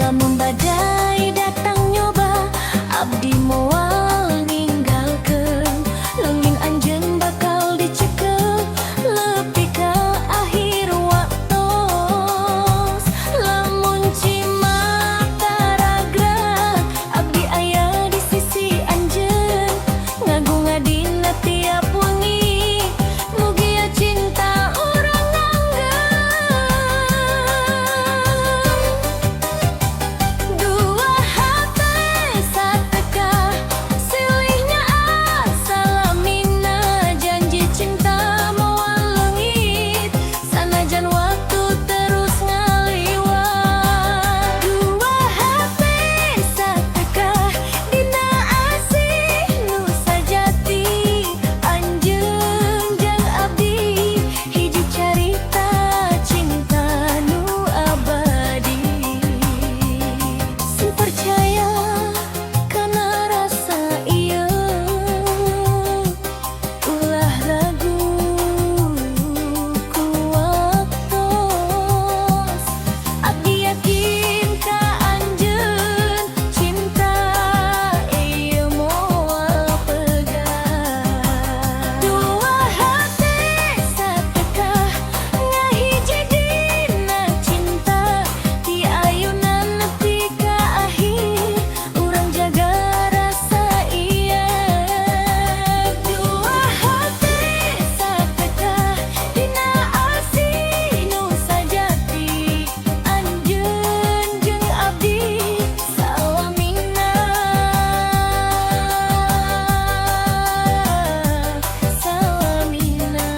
Lamun badai datang nyoba, abdi moal ninggalkeun. Leunging anjeun bakal dicekel, leupi ka akhir waktos. Lamun cimak taragrag, abdi aya di sisi anjeun. Ngagunga dina tiap wengi, mugia cinta urang langgeng. Dua hati satekah, silihnya salamina. Janji cinta moal leungit, sanajan waktu terus ngaliwat. Dua hati satekah, dina asih nu sajati. Anjeun jeung abdi, hiji carita cinta nu abadi. Sing percaya kana rasa ieu, ulah ragu ku waktos. Abdi yakin ka anjeun, cinta ieu moal pegang. Dua hati satekah, ngahiji dina cinta. Ti ayeuna nepi ka akhir, urang jaga rasa ieu. Dua hati satekah, dina asih nu sajati. Anjeun jeung abdi salamina, salamina.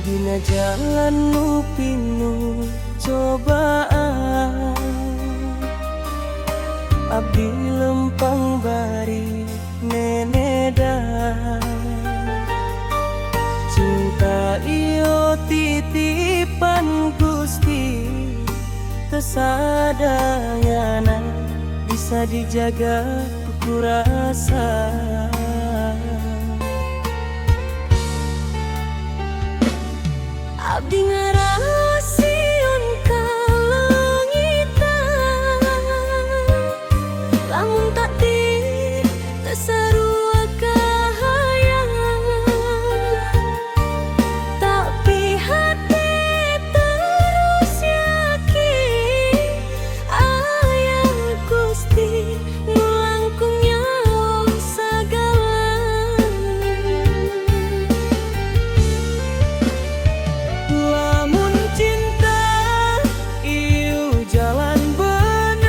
Dina jalan nu pinuh cobaan, abdi lempang bari nenedan. Cinta ieu titipan Gusti, teu sadayana bisa dijaga ku rasa. Abdi ngarasieun ka leungitan, lamun takdir teu sarua kahayangan. Tapi hati terus yakin, aya Gusti nu langkung nyawa sagala. Lamun cinta ieu jalan bener,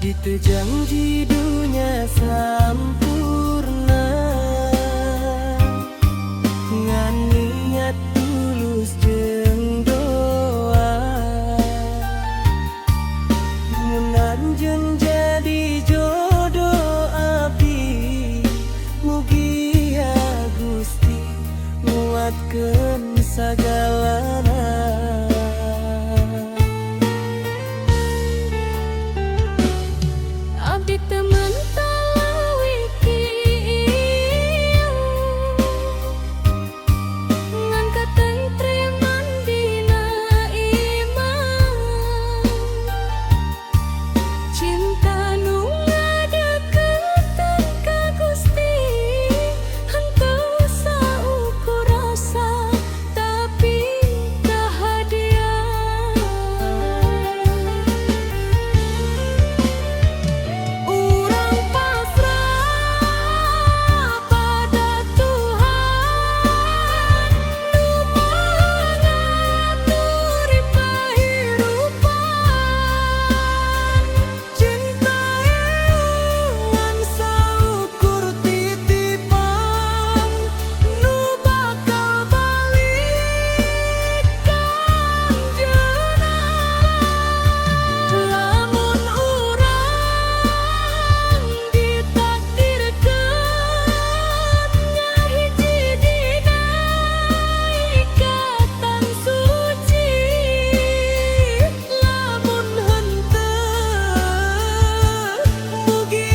Abdi teu janji dunya sampurna, ngan niat tulus jeung doa. Mun anjeun jadi jodoh abdi, mugi ya Gusti nguatkeun sagalana. Abdi teu mentalawi kieu, ngan katentreman dina iman. Cinta nu ngadeukeutkeun ka Gusti, henteu saukur rasa tapi kahadian. Urang pasrah pada Tuhan, nu mangaturi pahirupan. Cinta ngan saukur titipan, nu bakal balik kanjeuna. Lamun urang ditakdirkeun ngahiji dina ikatan suci, lamun henteu mugi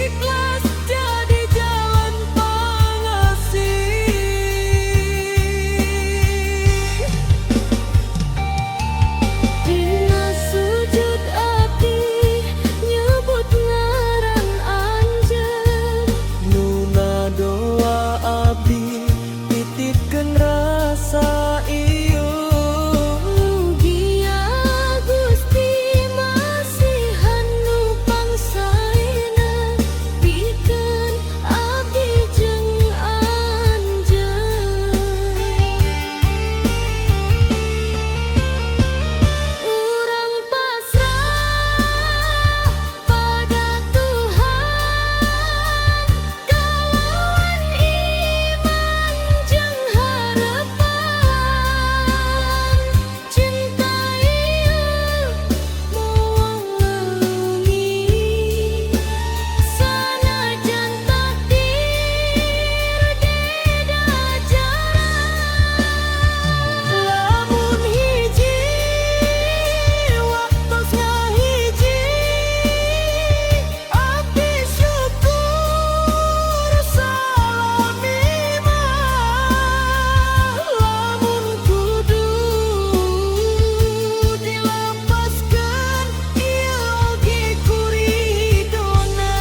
ikhlas jadi jalan pangasih. Dina sujud abdi nyebut ngaran anjeun, Nuna doa abdi titipkeun rasa ieu. mugi ya Gusti masihan nu pangsaena, pikeun abdi jeung anjeun. Urang pasrah pada Tuhan, kalawan iman jeung harapan. Cinta ieu moal ngalungi, sanajan takdir beda jalan. Lamun hiji waktos ngahiji, abdi syukur salami mah. Lamun kudu dilepaskeun, ieu oge kuridona.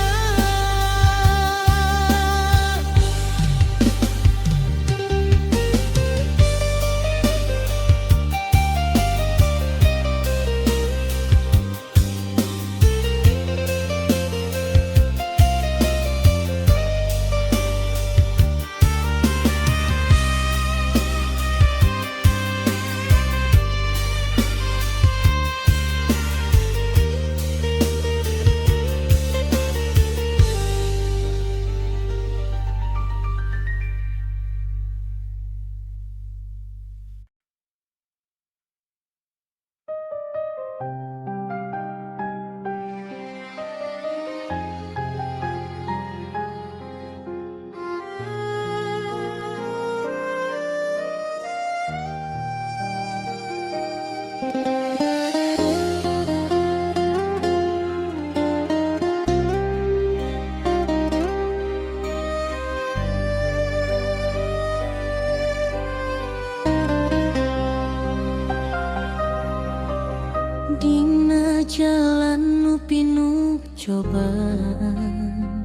Dina jalan nu pinuh cobaan,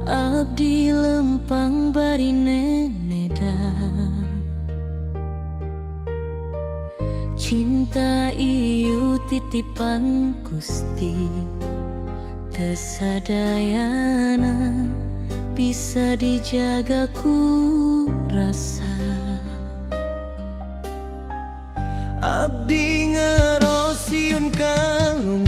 abdi lempang bari nenedan. Cinta ieu titipan Gusti, teu sadayana bisa dijaga ku rasa. Abdi ngerosiun kalung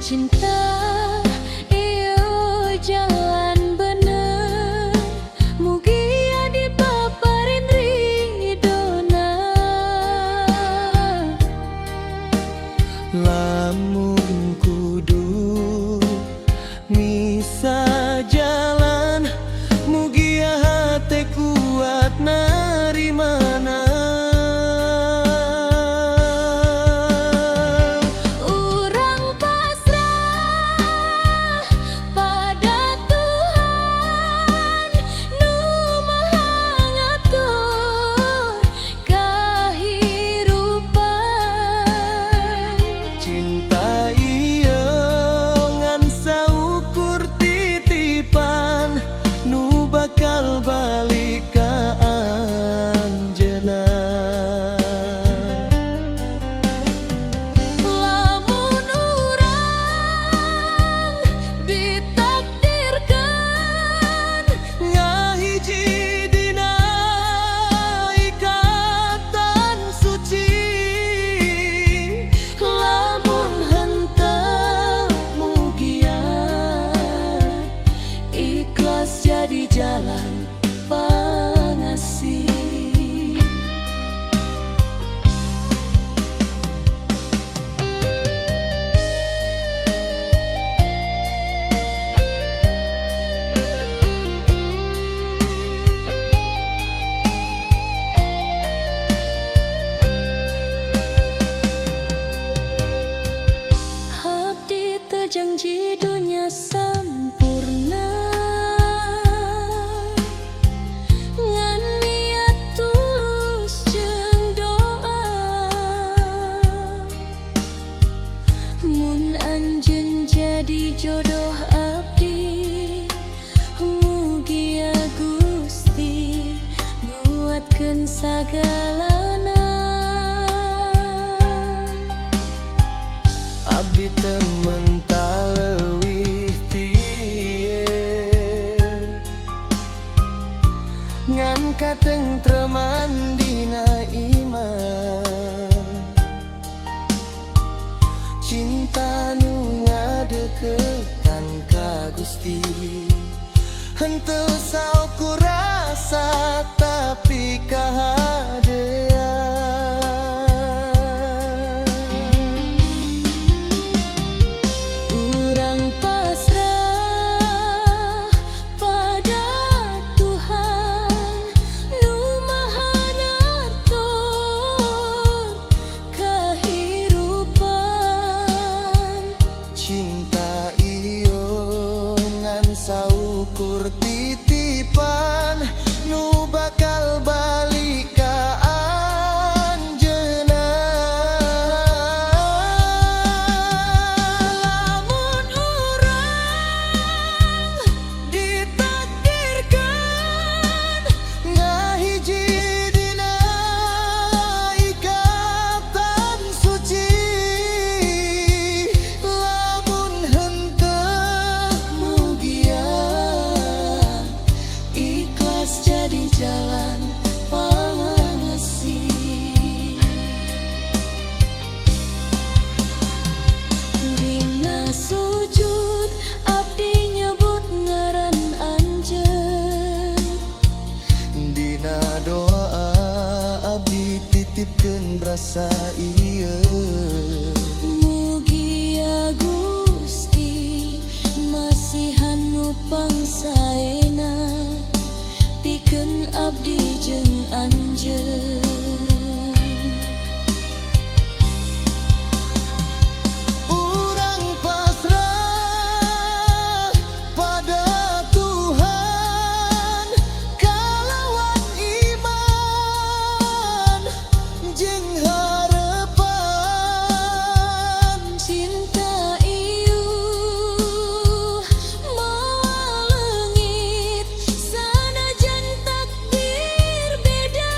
cinta iyo jalan bener mugia dipaparin ridona lamun kudu misa jalan mugia hati kuat narimana urang pasrah pada Tuhan nu maha ngatur kahirupan cinta ieu ngan saukur titipan nu bakal balik ka anjeunna lamun urang ditakdirkan ngahiji dina ikatan suci lamun henteu mugia ikhlas jadi jalan pangasih abdi teu janji dunia sampurna ngan niat tulus jeung doa mun anjeun jadi jodoh abdi mugia Gusti nguatkeun sagalana abdi teu mental leuwih tieun ngan katentreman dina iman cinta nu ngadeukeutkan ka Gusti henteu saukur rasa tapi kahadean urang pasrah pada Tuhan nu maha ngatur kahirupan cinta iyo ngan saukur titipan nu bakal balik ka anjeunna lamun urang ditakdirkan ngahiji dina ikatan suci lamun henteu mugia ikhlas jadi jalan pangasih dina sujud abdi nyebut ngaran anjeun dina doa abdi titipkeun rasa ieu mugia Gusti masihan nu pangsaena pikeun abdi jeung anjeun urang pasrah pada Tuhan kalawan iman jeung harepan cinta ieu moal leungit sanajan takdir beda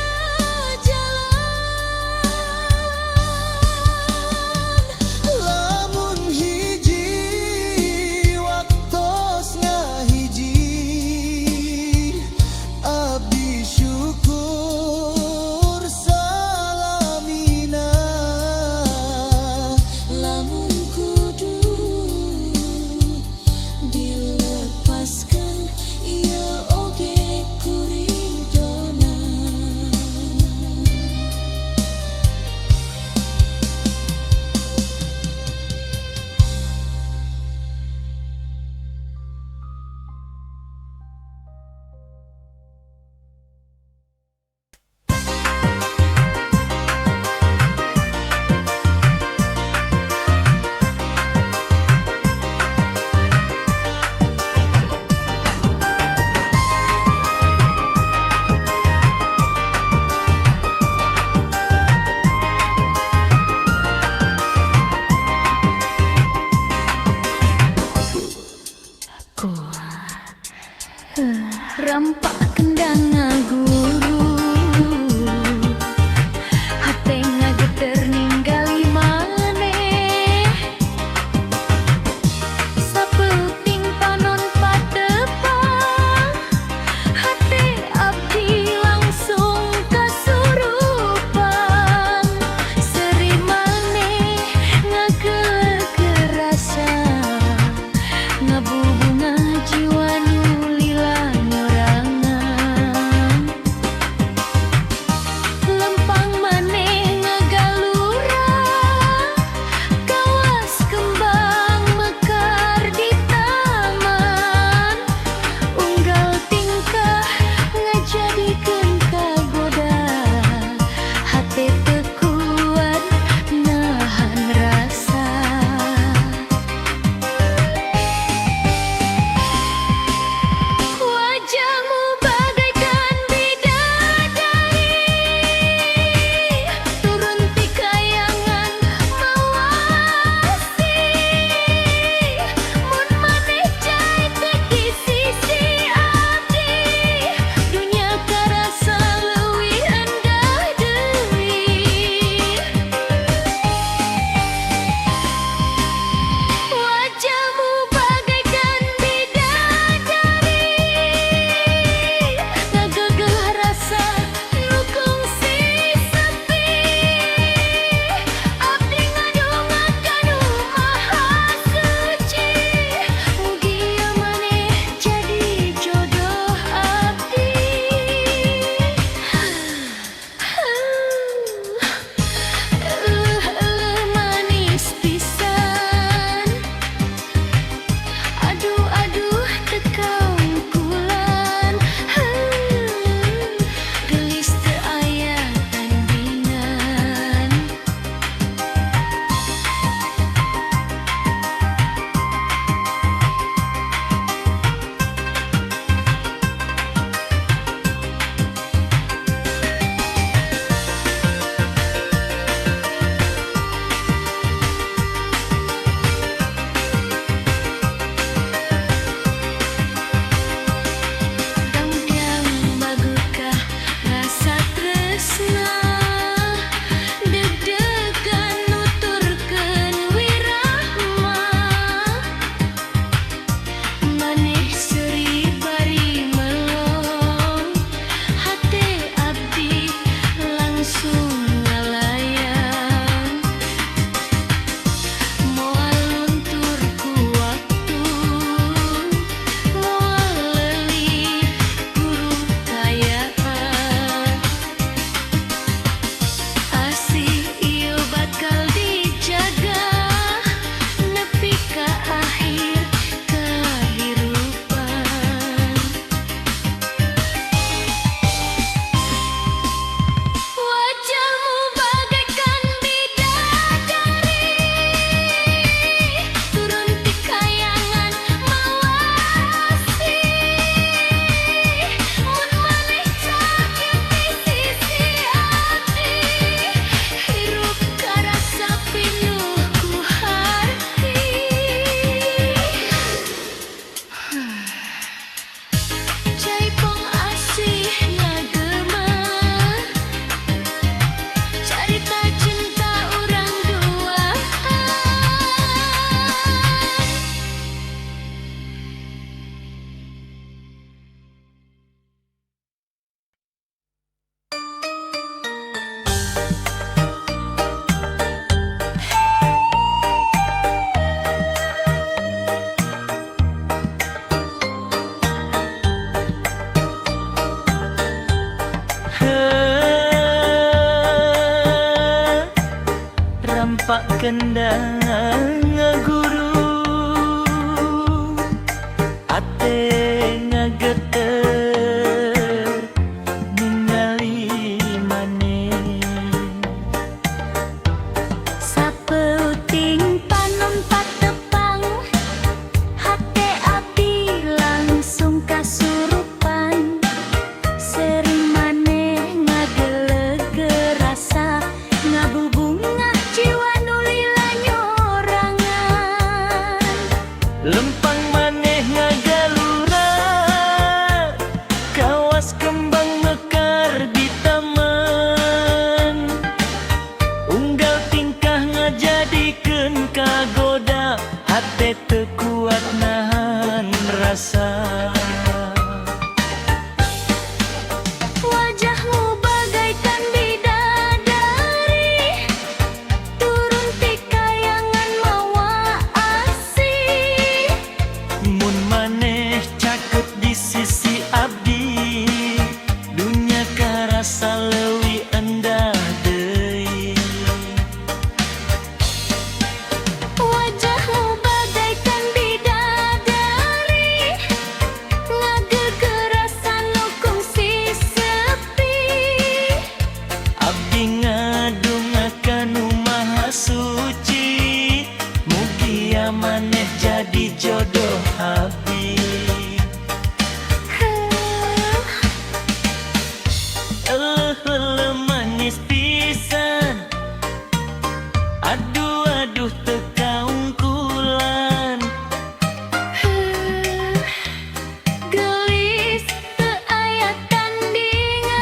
Pak kendang ngaguru ate ngageter ningali maneh Sapeuting panon patepang hate abdi langsung kasurupan sering maneh ngageleg rasa ngabubungah jiwa nulila nyorangan lempang maneh ngagalura kawas kembang mekar di taman unggal tingkah ngajadikeun kagoda hate teu kuat nahan rasa wajahmu bagaikan bidadari turun ti kayangan mawa asih mun maneh caket di sisi abdi dunya karasa leuwih endah deui wajahmu bagaikan bidadari ngagegerasan nu kungsi sepi abdi ngadungakan nu maha suci mugia maneh jadi jodoh abdi manis pisan aduh aduh teu kaungkulan gelis teu aya tandingan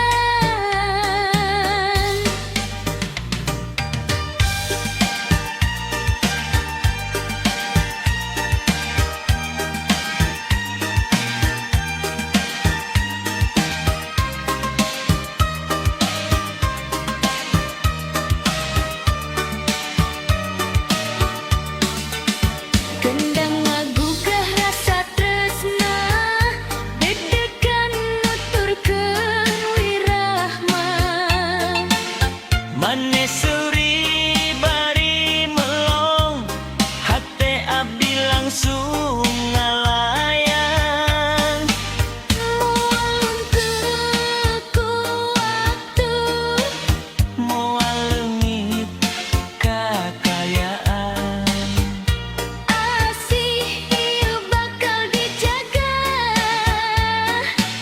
kendang ngagugah rasa tresna deg-degan nuturkeun wirahma maneh suri bari melong hate abdi langsung ngalayang moal ku waktu moal leungit kakayaan asih ieu bakal dijaga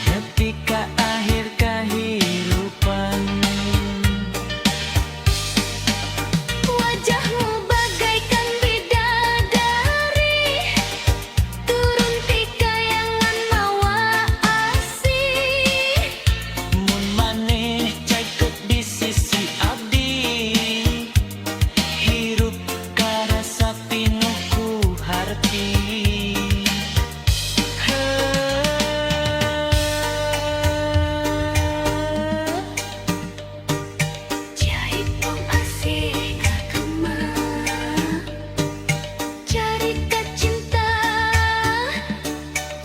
nepi ka akhir kahirupan wajahmu bagaikan bidadari turun ti kayangan mawa asih mun maneh caket di sisi abdi hirup karasa pinuh ku harti Jaipong asih kagema carita cinta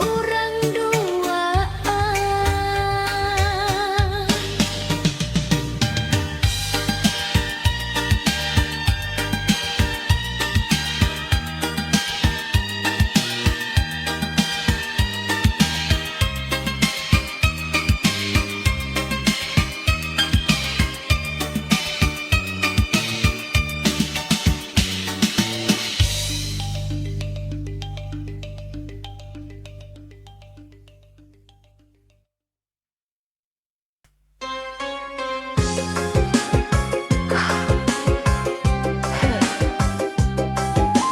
urang duaan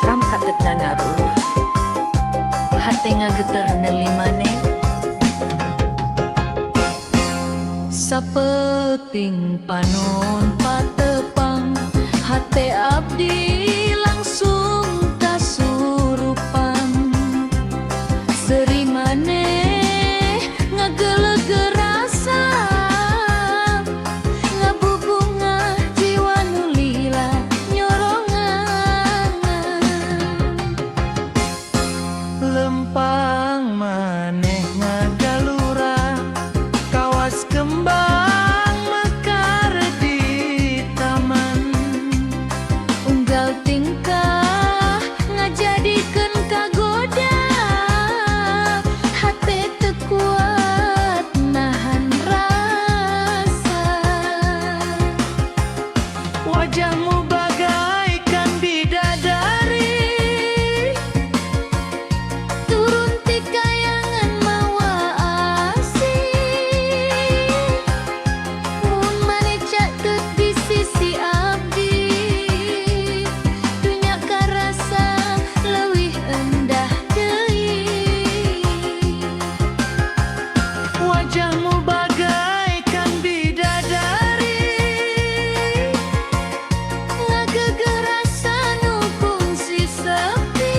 Ram katetna ngaruh hate ngageter neuli maneh sapeting panon patepang hate abdi langsung kasurupan seri maneh ngageleg rasa ngabubungah jiwa nulila nyorongan lempang maneh ngagalura kawas kembang mekar di taman Wajahmu bagaikan bidadari, turun ti kayangan mawa asih. Mun maneh caket di sisi abdi, dunya karasa leuwih endah deui. wajahmu bagaikan bidadari, Ngagegerasan hukum si sepi,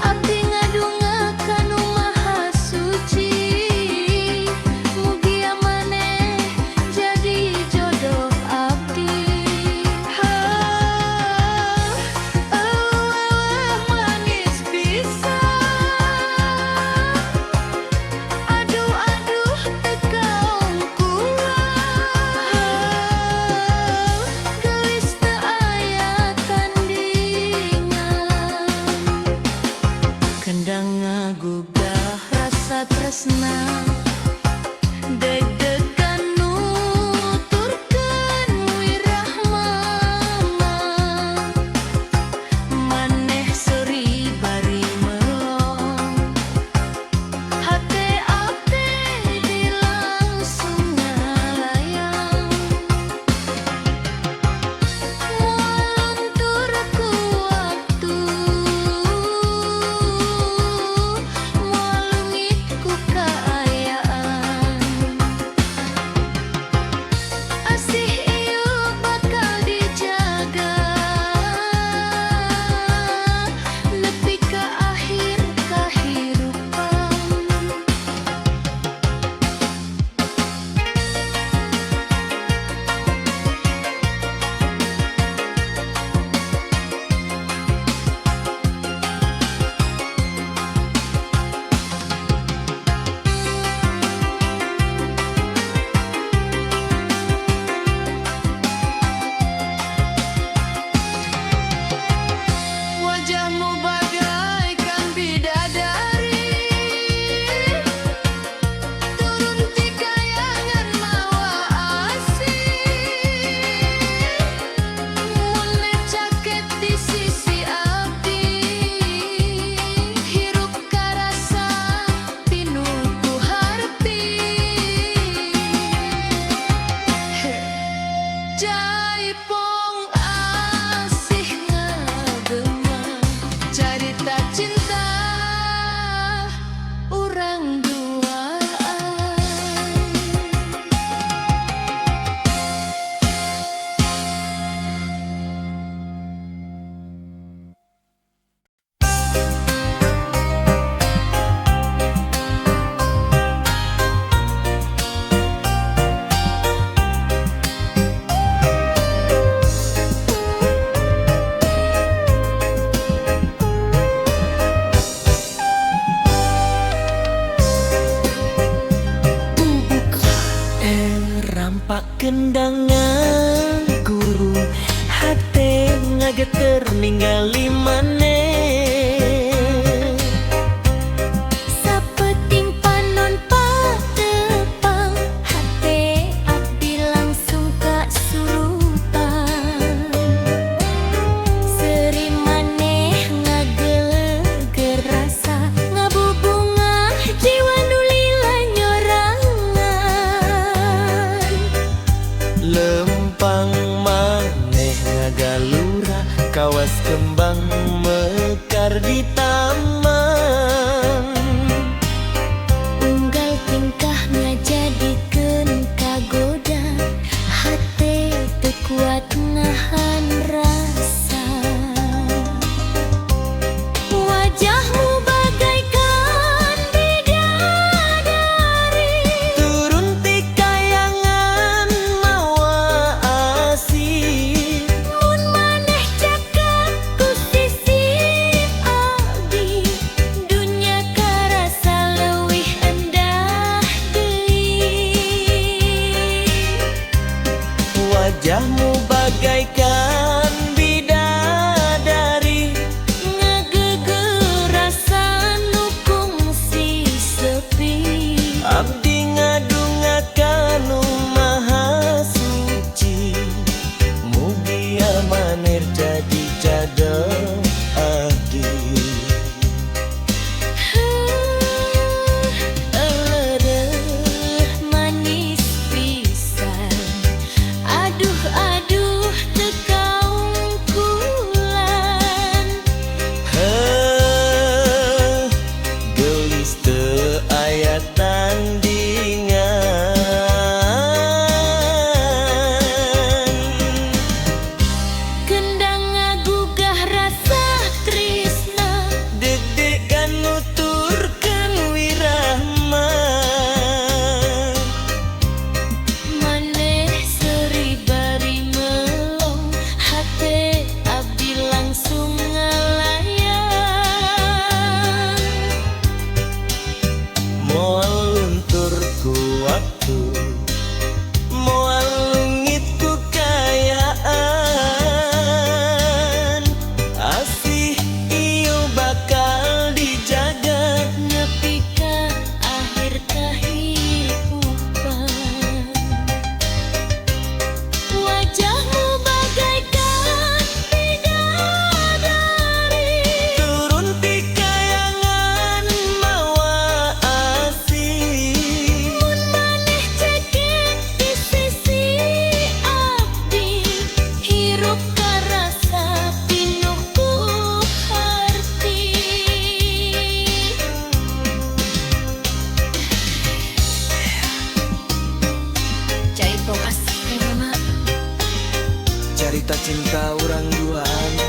abdi ngadungakan nu maha suci. Mugia maneh jadi jodoh abdi. manis pisan. Aduh aduh teu kaungkulan, geus teu aya tandingan. Kendang ngagugah rasa tresna, deg-degan nuturkeun wirah mamang. Maneh seuri bari melong, hate abdi dilangsung ngalayang. Moal luntur ku waktu, moal leungit ku kaayaan. Asih ieu bakal dijaga nepi ka akhir kahirupan. Wajahmu bagaikan bidadari, Turun ti kayangan mawa asih. Mun caket di sisi abdi, hirup karasa pinuh ku harti. Jaipong asih ngagema, carita cinta urang duaan. rampak kendangan guru, hate ngageter ningali maneh. Sapeting panon patepang, hate abdi langsung kasurupan. Seri maneh ngageleger rasa, ngabubungah jiwa nu lila nyorangan. Lempang maneh ngagalura, kawas kembang mekar di taman. Unggal tingkah ngajadikeun kagoda, hate teu kuat nahan rasa. Wajahmu bagaikan bidadari, Turun ti kayangan mawa asih. mun maneh cakap ku sisi abdi, dunya karasa leuwih endah deui. Wajahmu bagaikan bidadari, Ngagegerasan nu kungsi sepi. abdi ngadungakan nu maha suci. Cerita cinta orang duaan